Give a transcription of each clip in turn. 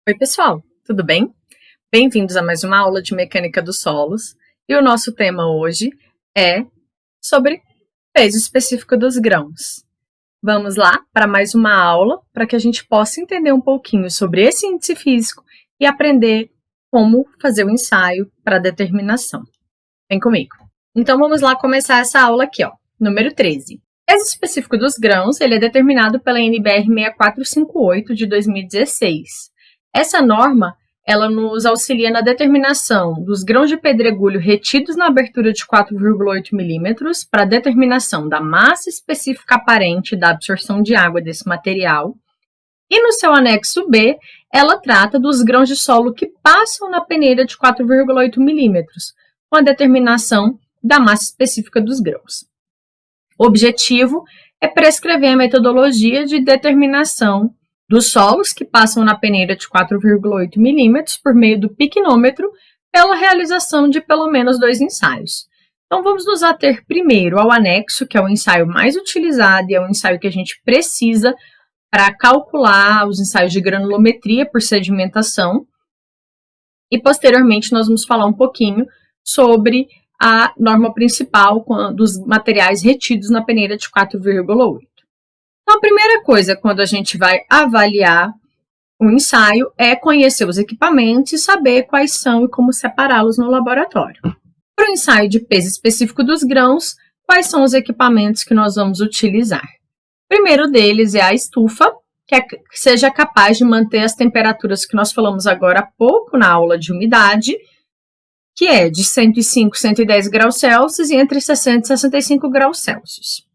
Oi, pessoal, tudo bem? Bem-vindos a mais uma aula de mecânica dos solos. E o nosso tema hoje é sobre peso específico dos grãos. Vamos lá para mais uma aula para que a gente possa entender um pouquinho sobre esse índice físico e aprender como fazer o ensaio para determinação. Vem comigo. Então vamos lá começar essa aula aqui, número 13. O peso específico dos grãos ele é determinado pela NBR 6458 de 2016. Essa norma, ela nos auxilia na determinação dos grãos de pedregulho retidos na abertura de 4,8 milímetros para a determinação da massa específica aparente da absorção de água desse material. E no seu anexo B, ela trata dos grãos de solo que passam na peneira de 4,8 milímetros, com a determinação da massa específica dos grãos. O objetivo é prescrever a metodologia de determinação dos solos que passam na peneira de 4,8 milímetros por meio do piquenômetro pela realização de pelo menos 2 ensaios. Então, vamos nos ater primeiro ao anexo, que é o ensaio mais utilizado e é o ensaio que a gente precisa para calcular os ensaios de granulometria por sedimentação. E, posteriormente, nós vamos falar um pouquinho sobre a norma principal dos materiais retidos na peneira de 4,8. Então, a primeira coisa quando a gente vai avaliar o ensaio é conhecer os equipamentos e saber quais são e como separá-los no laboratório. Para o ensaio de peso específico dos grãos, quais são os equipamentos que nós vamos utilizar? O primeiro deles é a estufa, que seja capaz de manter as temperaturas que nós falamos agora há pouco na aula de umidade, que é de 105 a 110 graus Celsius e entre 60 e 65 graus Celsius.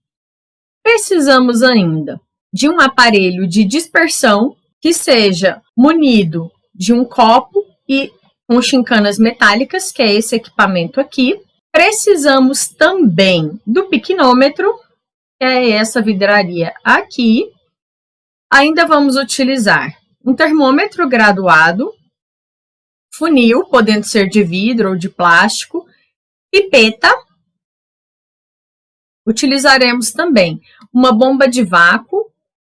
Precisamos ainda de um aparelho de dispersão que seja munido de um copo e com chincanas metálicas, que é esse equipamento aqui. Precisamos também do piquenômetro, que é essa vidraria aqui. Ainda vamos utilizar um termômetro graduado, funil, podendo ser de vidro ou de plástico, pipeta. Utilizaremos também uma bomba de vácuo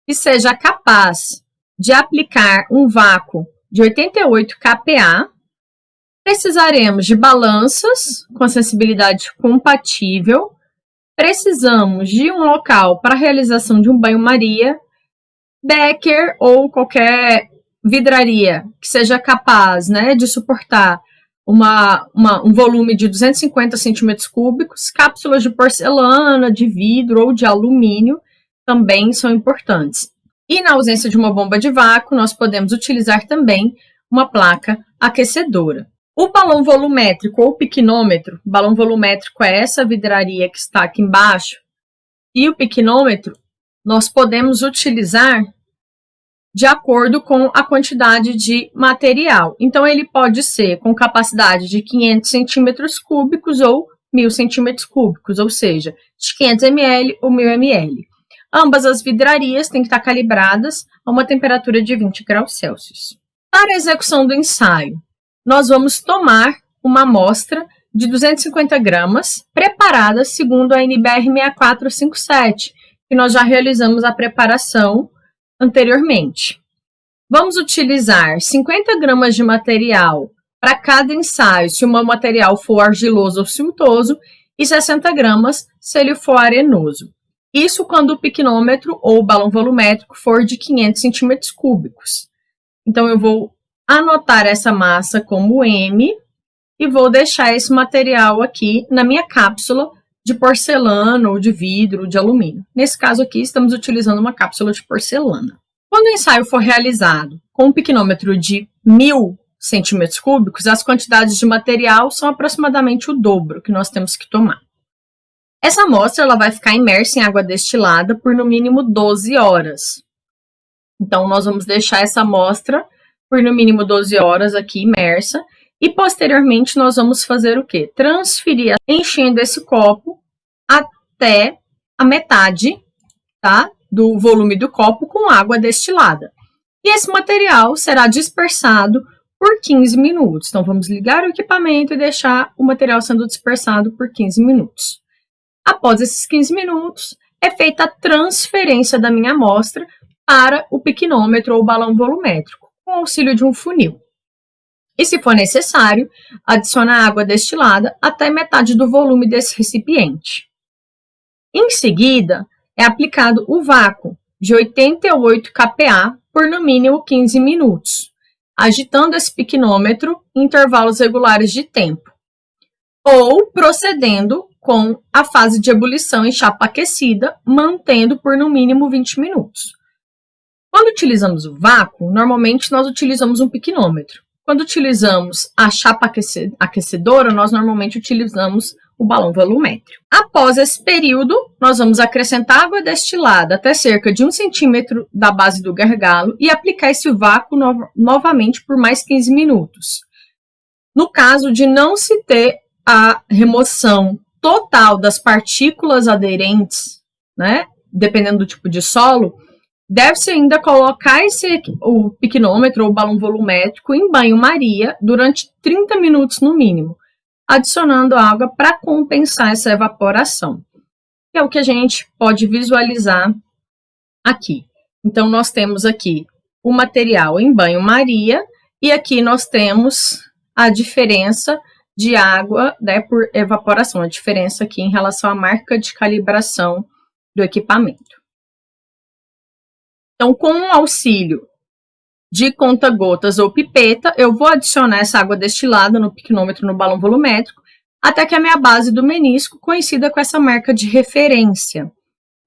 que seja capaz de aplicar um vácuo de 88 kPa. Precisaremos de balanças com sensibilidade compatível. Precisamos de um local para a realização de um banho-maria, becker ou qualquer vidraria que seja capaz, de suportar um volume de 250 centímetros cúbicos, cápsulas de porcelana, de vidro ou de alumínio também são importantes. E na ausência de uma bomba de vácuo, nós podemos utilizar também uma placa aquecedora. O balão volumétrico ou piquenômetro, balão volumétrico é essa vidraria que está aqui embaixo, e o piquenômetro nós podemos utilizar de acordo com a quantidade de material. Então, ele pode ser com capacidade de 500 centímetros cúbicos ou 1.000 centímetros cúbicos, ou seja, de 500 ml ou 1.000 ml. Ambas as vidrarias têm que estar calibradas a uma temperatura de 20 graus Celsius. Para a execução do ensaio, nós vamos tomar uma amostra de 250 gramas, preparada segundo a NBR 6457, que nós já realizamos a preparação anteriormente. Vamos utilizar 50 gramas de material para cada ensaio, se o meu material for argiloso ou siltoso, e 60 gramas se ele for arenoso. Isso quando o piquenômetro ou o balão volumétrico for de 500 centímetros cúbicos. Então, eu vou anotar essa massa como M e vou deixar esse material aqui na minha cápsula de porcelana ou de vidro ou de alumínio. Nesse caso aqui, estamos utilizando uma cápsula de porcelana. Quando o ensaio for realizado com um piquenômetro de 1.000 centímetros cúbicos, as quantidades de material são aproximadamente o dobro que nós temos que tomar. Essa amostra ela vai ficar imersa em água destilada por no mínimo 12 horas. Então, nós vamos deixar essa amostra por no mínimo 12 horas aqui imersa. E, posteriormente, nós vamos fazer o quê? Transferir, enchendo esse copo até a metade, tá? Do volume do copo com água destilada. E esse material será dispersado por 15 minutos. Então, vamos ligar o equipamento e deixar o material sendo dispersado por 15 minutos. Após esses 15 minutos, é feita a transferência da minha amostra para o piquenômetro ou balão volumétrico. com o auxílio de um funil. E, se for necessário, adiciona água destilada até metade do volume desse recipiente. Em seguida, é aplicado o vácuo de 88 kPa por no mínimo 15 minutos, agitando esse piquenômetro em intervalos regulares de tempo, ou procedendo com a fase de ebulição em chapa aquecida, mantendo por no mínimo 20 minutos. Quando utilizamos o vácuo, normalmente nós utilizamos um piquenômetro. Quando utilizamos a chapa aquecedora, nós normalmente utilizamos o balão volumétrico. Após esse período, nós vamos acrescentar água destilada até cerca de 1 centímetro da base do gargalo e aplicar esse vácuo novamente por mais 15 minutos. No caso de não se ter a remoção total das partículas aderentes, né, dependendo do tipo de solo, deve-se ainda colocar o piquenômetro ou balão volumétrico em banho-maria durante 30 minutos no mínimo, adicionando água para compensar essa evaporação. Que é o que a gente pode visualizar aqui. Então, nós temos aqui o material em banho-maria e aqui nós temos a diferença de água, né, por evaporação, a diferença aqui em relação à marca de calibração do equipamento. Então, com o auxílio de conta-gotas ou pipeta, eu vou adicionar essa água destilada no piquenômetro no balão volumétrico até que a minha base do menisco coincida com essa marca de referência.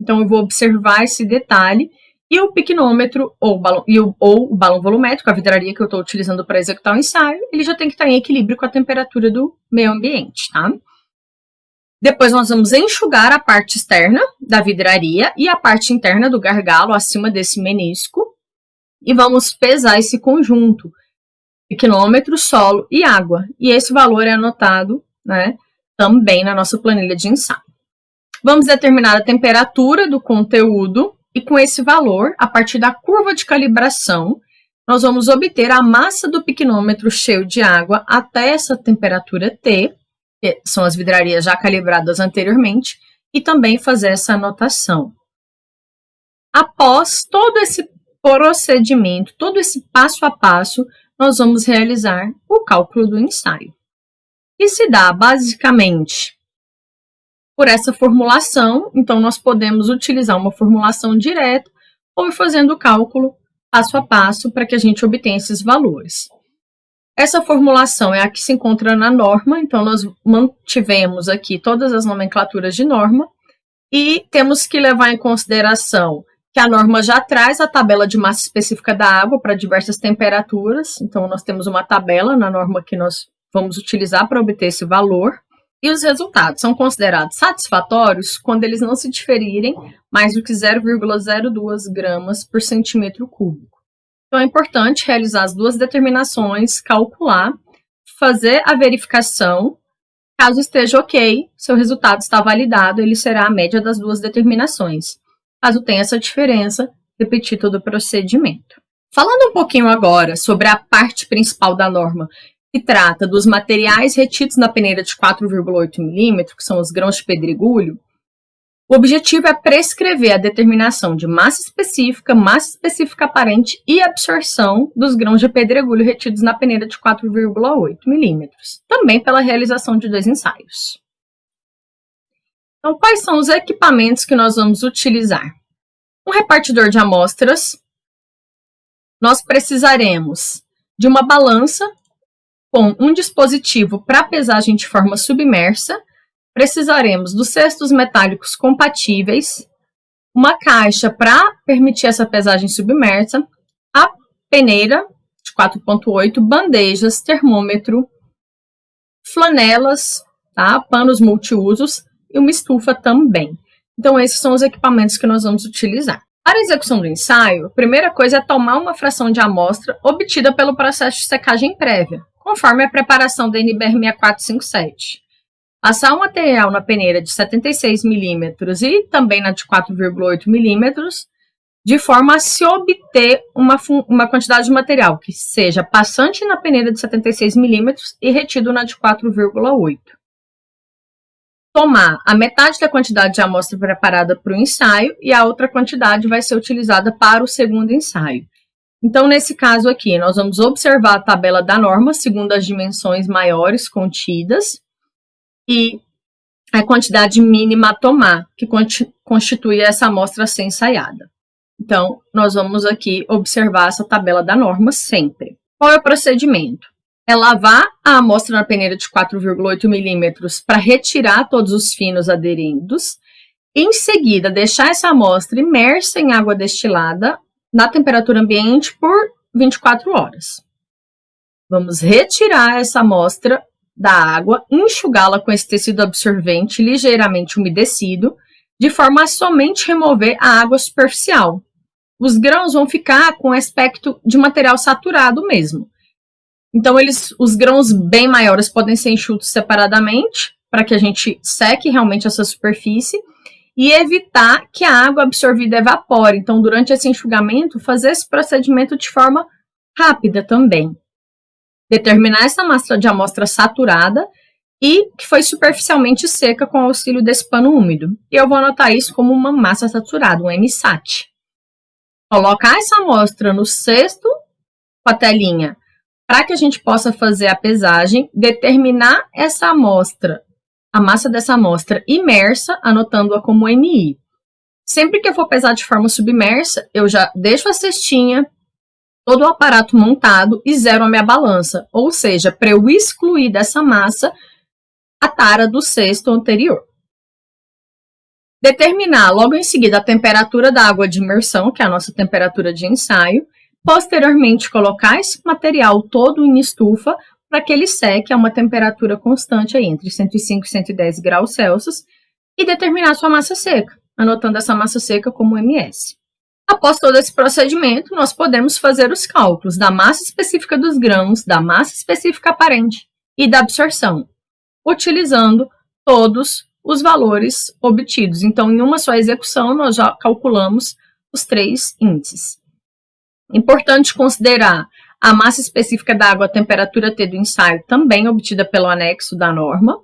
Então, eu vou observar esse detalhe e o piquenômetro ou o balão volumétrico, a vidraria que eu estou utilizando para executar o ensaio, ele já tem que estar em equilíbrio com a temperatura do meio ambiente, tá? Depois nós vamos enxugar a parte externa da vidraria e a parte interna do gargalo acima desse menisco e vamos pesar esse conjunto, piquenômetro, solo e água. E esse valor é anotado, né, também na nossa planilha de ensaio. Vamos determinar a temperatura do conteúdo e com esse valor, a partir da curva de calibração, nós vamos obter a massa do piquenômetro cheio de água até essa temperatura T, que são as vidrarias já calibradas anteriormente, e também fazer essa anotação. Após todo esse procedimento, todo esse passo a passo, nós vamos realizar o cálculo do ensaio. E se dá basicamente por essa formulação, então nós podemos utilizar uma formulação direta ou ir fazendo o cálculo passo a passo para que a gente obtenha esses valores. Essa formulação é a que se encontra na norma, então nós mantivemos aqui todas as nomenclaturas de norma e temos que levar em consideração que a norma já traz a tabela de massa específica da água para diversas temperaturas, então nós temos uma tabela na norma que nós vamos utilizar para obter esse valor e os resultados são considerados satisfatórios quando eles não se diferirem mais do que 0,02 gramas por centímetro cúbico. Então, é importante realizar as duas determinações, calcular, fazer a verificação. Caso esteja ok, seu resultado está validado, ele será a média das duas determinações. Caso tenha essa diferença, repetir todo o procedimento. Falando um pouquinho agora sobre a parte principal da norma, que trata dos materiais retidos na peneira de 4,8 mm, que são os grãos de pedregulho, o objetivo é prescrever a determinação de massa específica aparente e absorção dos grãos de pedregulho retidos na peneira de 4,8 mm, também pela realização de 2 ensaios. Então, quais são os equipamentos que nós vamos utilizar? Um repartidor de amostras. Nós precisaremos de uma balança com um dispositivo para pesagem de forma submersa. Precisaremos dos cestos metálicos compatíveis, uma caixa para permitir essa pesagem submersa, a peneira de 4,8, bandejas, termômetro, flanelas, tá? Panos multiusos e uma estufa também. Então, esses são os equipamentos que nós vamos utilizar. Para a execução do ensaio, a primeira coisa é tomar uma fração de amostra obtida pelo processo de secagem prévia, conforme a preparação da NBR 6457. Passar o material na peneira de 76 mm e também na de 4,8 mm, de forma a se obter uma quantidade de material que seja passante na peneira de 76 mm e retido na de 4,8. Tomar a metade da quantidade de amostra preparada para o ensaio e a outra quantidade vai ser utilizada para o segundo ensaio. Então, nesse caso aqui, nós vamos observar a tabela da norma segundo as dimensões maiores contidas e a quantidade mínima a tomar, que constitui essa amostra a ser ensaiada. Então, nós vamos aqui observar essa tabela da norma sempre. Qual é o procedimento? É lavar a amostra na peneira de 4,8 milímetros para retirar todos os finos aderidos. Em seguida, deixar essa amostra imersa em água destilada na temperatura ambiente por 24 horas. Vamos retirar essa amostra da água, enxugá-la com esse tecido absorvente ligeiramente umedecido, de forma a somente remover a água superficial. Os grãos vão ficar com aspecto de material saturado mesmo. Então, os grãos bem maiores podem ser enxutos separadamente, para que a gente seque realmente essa superfície, e evitar que a água absorvida evapore. Então, durante esse enxugamento, fazer esse procedimento de forma rápida também. Determinar essa massa de amostra saturada e que foi superficialmente seca com o auxílio desse pano úmido. E eu vou anotar isso como uma massa saturada, um MSAT. Colocar essa amostra no cesto com a telinha para que a gente possa fazer a pesagem, determinar essa amostra, a massa dessa amostra imersa, anotando-a como MI. Sempre que eu for pesar de forma submersa, eu já deixo a cestinha, todo o aparato montado e zero a minha balança, ou seja, para eu excluir dessa massa a tara do cesto anterior. Determinar logo em seguida a temperatura da água de imersão, que é a nossa temperatura de ensaio. Posteriormente, colocar esse material todo em estufa para que ele seque a uma temperatura constante aí, entre 105 e 110 graus Celsius e determinar sua massa seca, anotando essa massa seca como MS. Após todo esse procedimento, nós podemos fazer os cálculos da massa específica dos grãos, da massa específica aparente e da absorção, utilizando todos os valores obtidos. Então, em uma só execução, nós já calculamos os 3 índices. Importante considerar a massa específica da água, a temperatura T do ensaio, também obtida pelo anexo da norma,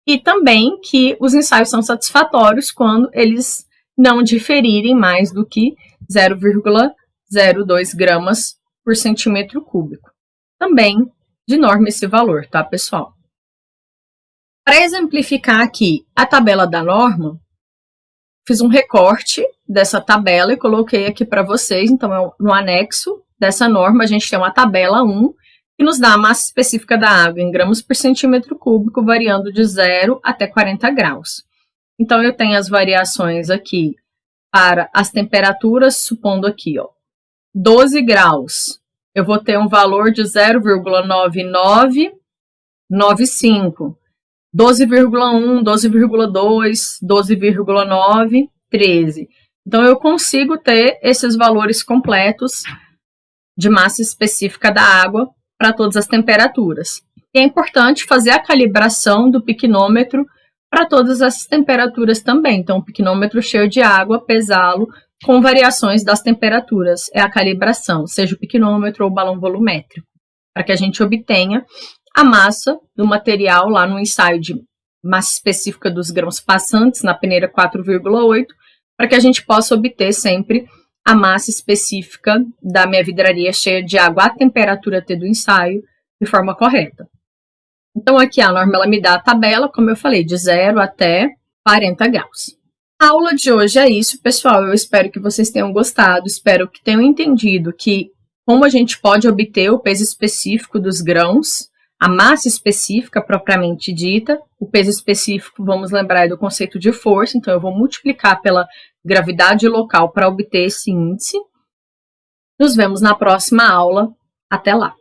e também que os ensaios são satisfatórios quando eles não diferirem mais do que 0,02 gramas por centímetro cúbico. Também de norma esse valor, tá, pessoal? Para exemplificar aqui a tabela da norma, fiz um recorte dessa tabela e coloquei aqui para vocês. Então, no anexo dessa norma, a gente tem uma tabela 1, que nos dá a massa específica da água em gramas por centímetro cúbico, variando de 0 até 40 graus. Então, eu tenho as variações aqui para as temperaturas, supondo aqui, 12 graus. Eu vou ter um valor de 0,9995. 12,1, 12,2, 12,9, 13. Então, eu consigo ter esses valores completos de massa específica da água para todas as temperaturas. E é importante fazer a calibração do piquinômetro para todas essas temperaturas também. Então, o piquinômetro cheio de água, pesá-lo com variações das temperaturas. É a calibração, seja o piquinômetro ou o balão volumétrico, para que a gente obtenha a massa do material lá no ensaio de massa específica dos grãos passantes na peneira 4,8, para que a gente possa obter sempre a massa específica da minha vidraria cheia de água à temperatura T do ensaio de forma correta. Então, aqui a norma ela me dá a tabela, como eu falei, de 0 até 40 graus. A aula de hoje é isso, pessoal. Eu espero que vocês tenham gostado, espero que tenham entendido que como a gente pode obter o peso específico dos grãos, a massa específica propriamente dita. O peso específico, vamos lembrar, é do conceito de força, então eu vou multiplicar pela gravidade local para obter esse índice. Nos vemos na próxima aula. Até lá!